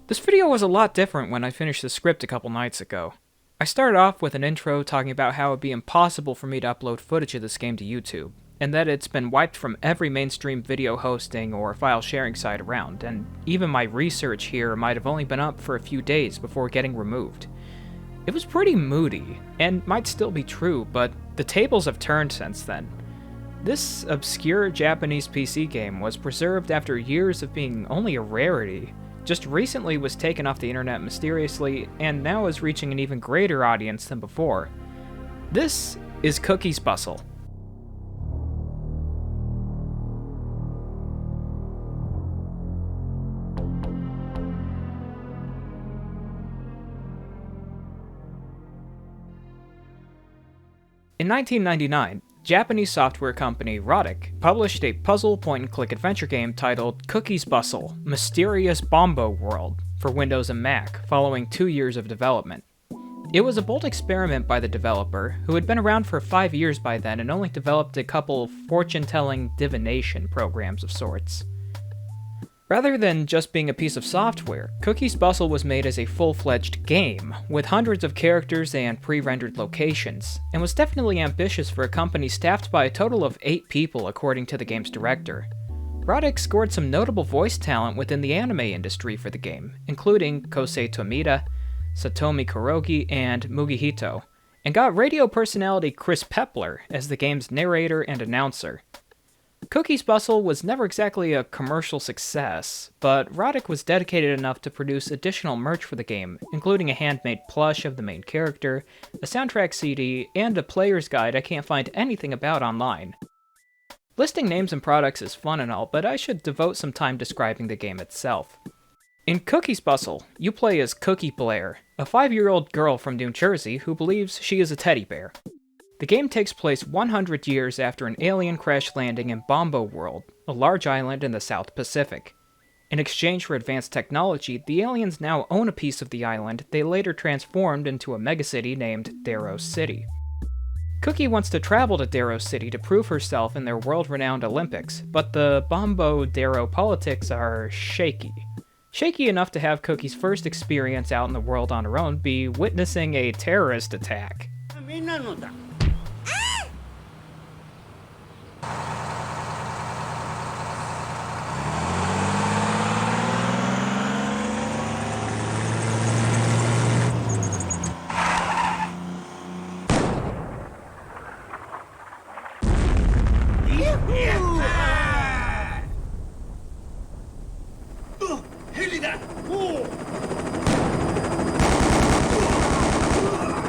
This video was a lot different when I finished the script a couple nights ago. I started off with an intro talking about how it would be impossible for me to upload footage of this game to YouTube, and that it's been wiped from every mainstream video hosting or file sharing site around, and even my research here might have only been up for a few days before getting removed. It was pretty moody, and might still be true, but the tables have turned since then. This obscure Japanese PC game was preserved after years of being only a rarity, just recently was taken off the internet mysteriously, and now is reaching an even greater audience than before. This is Cookies Bustle. In 1999, Japanese software company Roddick published a puzzle point-and-click adventure game titled Cookies Bustle: Mysterious Bombo World for Windows and Mac, following 2 years of development. It was a bold experiment by the developer, who had been around for 5 years by then and only developed a couple fortune-telling divination programs of sorts. Rather than just being a piece of software, Cookies Bustle was made as a full-fledged game, with hundreds of characters and pre-rendered locations, and was definitely ambitious for a company staffed by a total of 8 people according to the game's director. Roddick scored some notable voice talent within the anime industry for the game, including Kosei Tomita, Satomi Kurogi, and Mugihito, and got radio personality Chris Pepler as the game's narrator and announcer. Cookies Bustle was never exactly a commercial success, but Roddick was dedicated enough to produce additional merch for the game, including a handmade plush of the main character, a soundtrack CD, and a player's guide I can't find anything about online. Listing names and products is fun and all, but I should devote some time describing the game itself. In Cookies Bustle, you play as Cookie Blair, a 5-year-old girl from New Jersey who believes she is a teddy bear. The game takes place 100 years after an alien crash landing in Bombo World, a large island in the South Pacific. In exchange for advanced technology, the aliens now own a piece of the island they later transformed into a megacity named Deus City. Cookie wants to travel to Deus City to prove herself in their world-renowned Olympics, but the Bombo Deus politics are shaky. Shaky enough to have Cookie's first experience out in the world on her own be witnessing a terrorist attack.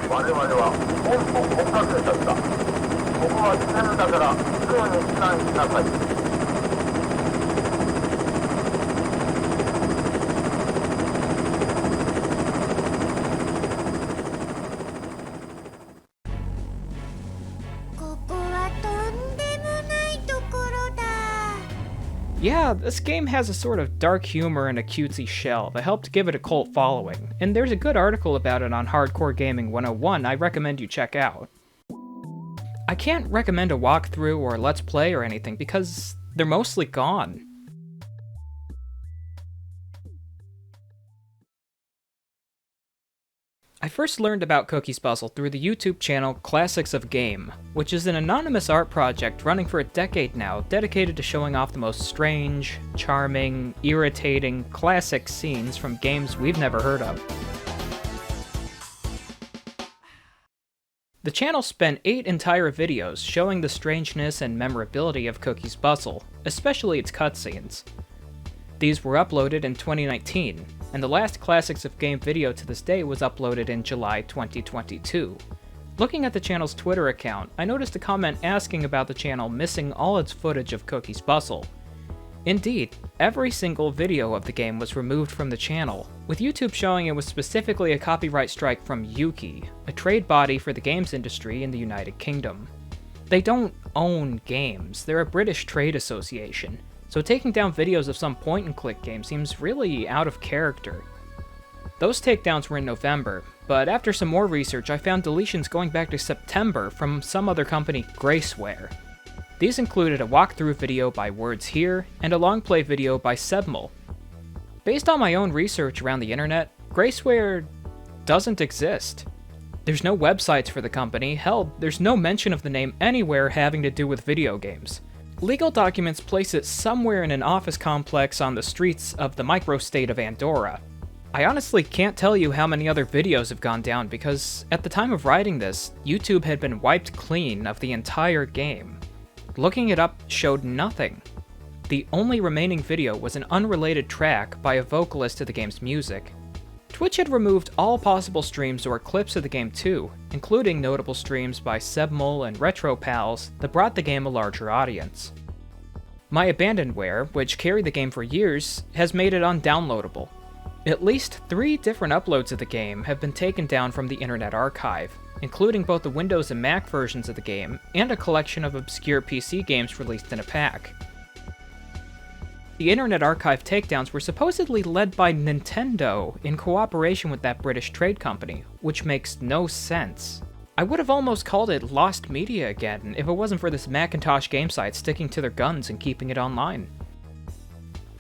我々は本邦国家者だ。ここは危険だからすぐに避難しなさい。Yeah, this game has a sort of dark humor and a cutesy shell that helped give it a cult following, and there's a good article about it on Hardcore Gaming 101 I recommend you check out. I can't recommend a walkthrough or let's play or anything because they're mostly gone. I first learned about Cookies Bustle through the YouTube channel Classics of Game, which is an anonymous art project running for a decade now, dedicated to showing off the most strange, charming, irritating, classic scenes from games we've never heard of. The channel spent 8 entire videos showing the strangeness and memorability of Cookies Bustle, especially its cutscenes. These were uploaded in 2019, and the last Classics of Game video to this day was uploaded in July 2022. Looking at the channel's Twitter account, I noticed a comment asking about the channel missing all its footage of Cookies Bustle. Indeed, every single video of the game was removed from the channel, with YouTube showing it was specifically a copyright strike from Yuki, a trade body for the games industry in the United Kingdom. They don't own games, they're a British trade association, so taking down videos of some point-and-click game seems really out of character. Those takedowns were in November, but after some more research I found deletions going back to September from some other company, Graceware. These included a walkthrough video by Words Here, and a long play video by Sebmel. Based on my own research around the internet, Graceware doesn't exist. There's no websites for the company, hell, there's no mention of the name anywhere having to do with video games. Legal documents place it somewhere in an office complex on the streets of the microstate of Andorra. I honestly can't tell you how many other videos have gone down because, at the time of writing this, YouTube had been wiped clean of the entire game. Looking it up showed nothing. The only remaining video was an unrelated track by a vocalist to the game's music. Twitch had removed all possible streams or clips of the game too, including notable streams by Sebmol and RetroPals that brought the game a larger audience. My Abandonware, which carried the game for years, has made it undownloadable. At least 3 different uploads of the game have been taken down from the Internet Archive, including both the Windows and Mac versions of the game and a collection of obscure PC games released in a pack. The Internet Archive takedowns were supposedly led by Nintendo in cooperation with that British trade company, which makes no sense. I would have almost called it lost media again if it wasn't for this Macintosh game site sticking to their guns and keeping it online.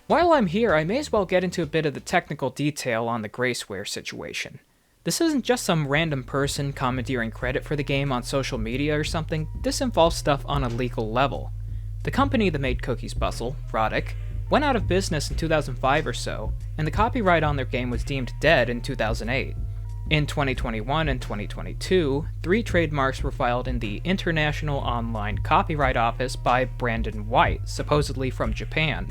While I'm here, I may as well get into a bit of the technical detail on the Graceware situation. This isn't just some random person commandeering credit for the game on social media or something, this involves stuff on a legal level. The company that made Cookies Bustle, Roddick, went out of business in 2005 or so, and the copyright on their game was deemed dead in 2008. In 2021 and 2022, 3 trademarks were filed in the International Online Copyright Office by Brandon White, supposedly from Japan.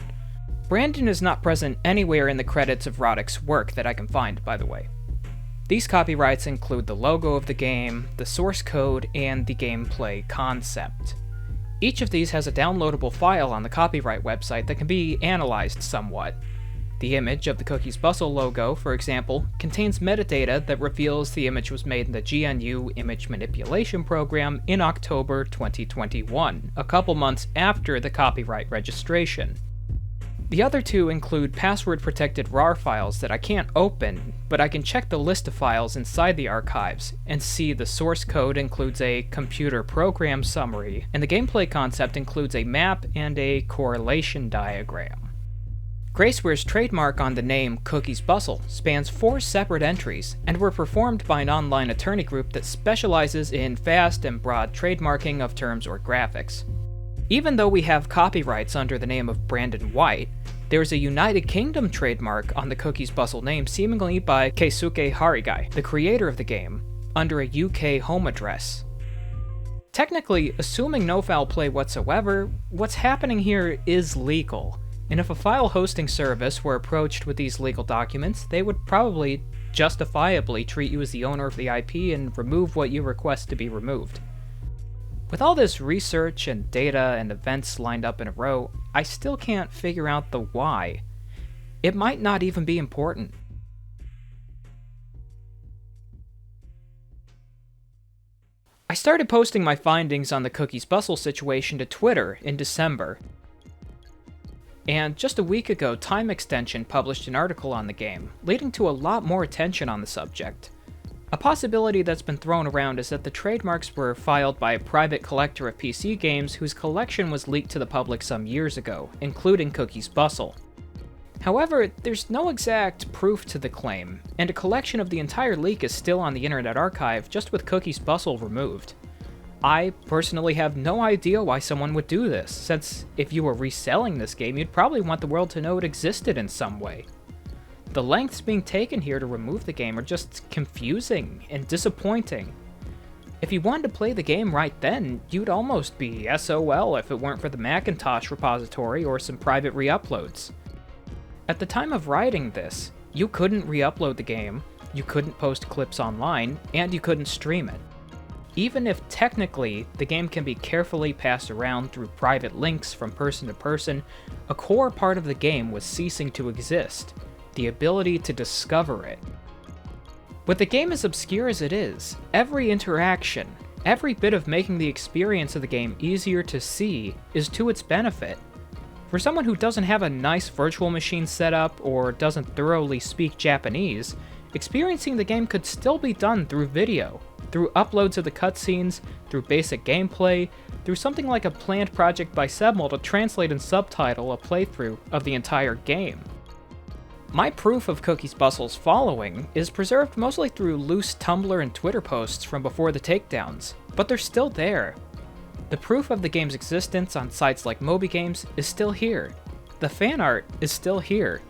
Brandon is not present anywhere in the credits of Roddick's work that I can find, by the way. These copyrights include the logo of the game, the source code, and the gameplay concept. Each of these has a downloadable file on the copyright website that can be analyzed somewhat. The image of the Cookies Bustle logo, for example, contains metadata that reveals the image was made in the GNU image manipulation program in October 2021, a couple months after the copyright registration. The other 2 include password-protected RAR files that I can't open, but I can check the list of files inside the archives and see the source code includes a computer program summary, and the gameplay concept includes a map and a correlation diagram. Graceware's trademark on the name Cookies Bustle spans 4 separate entries, and were performed by an online attorney group that specializes in fast and broad trademarking of terms or graphics. Even though we have copyrights under the name of Brandon White, there is a United Kingdom trademark on the Cookies Bustle name seemingly by Keisuke Harigai, the creator of the game, under a UK home address. Technically, assuming no foul play whatsoever, what's happening here is legal, and if a file hosting service were approached with these legal documents, they would probably justifiably treat you as the owner of the IP and remove what you request to be removed. With all this research and data and events lined up in a row, I still can't figure out the why. It might not even be important. I started posting my findings on the Cookies Bustle situation to Twitter in December. And just a week ago, Time Extension published an article on the game, leading to a lot more attention on the subject. A possibility that's been thrown around is that the trademarks were filed by a private collector of PC games whose collection was leaked to the public some years ago, including Cookies Bustle. However, there's no exact proof to the claim, and a collection of the entire leak is still on the Internet Archive, just with Cookies Bustle removed. I personally have no idea why someone would do this, since if you were reselling this game, you'd probably want the world to know it existed in some way. The lengths being taken here to remove the game are just confusing and disappointing. If you wanted to play the game right then, you'd almost be SOL if it weren't for the Macintosh repository or some private re-uploads. At the time of writing this, you couldn't re-upload the game, you couldn't post clips online, and you couldn't stream it. Even if technically the game can be carefully passed around through private links from person to person, a core part of the game was ceasing to exist. The ability to discover it. With the game as obscure as it is, every interaction, every bit of making the experience of the game easier to see is to its benefit. For someone who doesn't have a nice virtual machine set up or doesn't thoroughly speak Japanese, experiencing the game could still be done through video, through uploads of the cutscenes, through basic gameplay, through something like a planned project by Sebmol to translate and subtitle a playthrough of the entire game. My proof of Cookies Bustle's following is preserved mostly through loose Tumblr and Twitter posts from before the takedowns, but they're still there. The proof of the game's existence on sites like MobyGames is still here. The fan art is still here.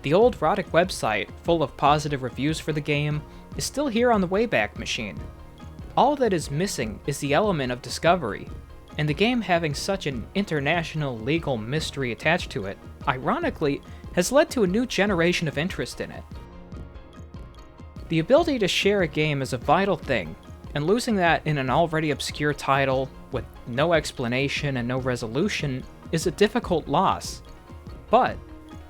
The old Roddick website, full of positive reviews for the game, is still here on the Wayback Machine. All that is missing is the element of discovery, and the game having such an international legal mystery attached to it, ironically, has led to a new generation of interest in it. The ability to share a game is a vital thing, and losing that in an already obscure title, with no explanation and no resolution, is a difficult loss. But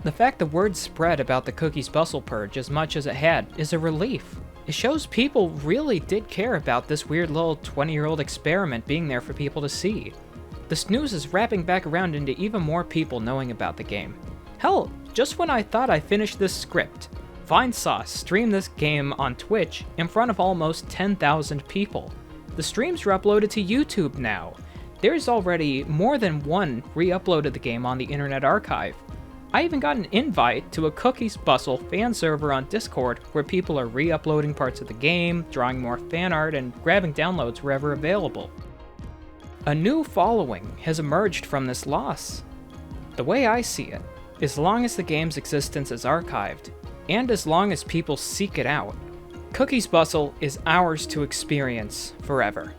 the fact the word spread about the Cookies Bustle purge as much as it had is a relief. It shows people really did care about this weird little 20-year-old experiment being there for people to see. This news is wrapping back around into even more people knowing about the game. Hell, just when I thought I finished this script, Vinesauce streamed this game on Twitch in front of almost 10,000 people. The streams are uploaded to YouTube now. There's already more than one re-uploaded the game on the Internet Archive. I even got an invite to a Cookies Bustle fan server on Discord where people are re-uploading parts of the game, drawing more fan art, and grabbing downloads wherever available. A new following has emerged from this loss. The way I see it, as long as the game's existence is archived, and as long as people seek it out, Cookies Bustle is ours to experience forever.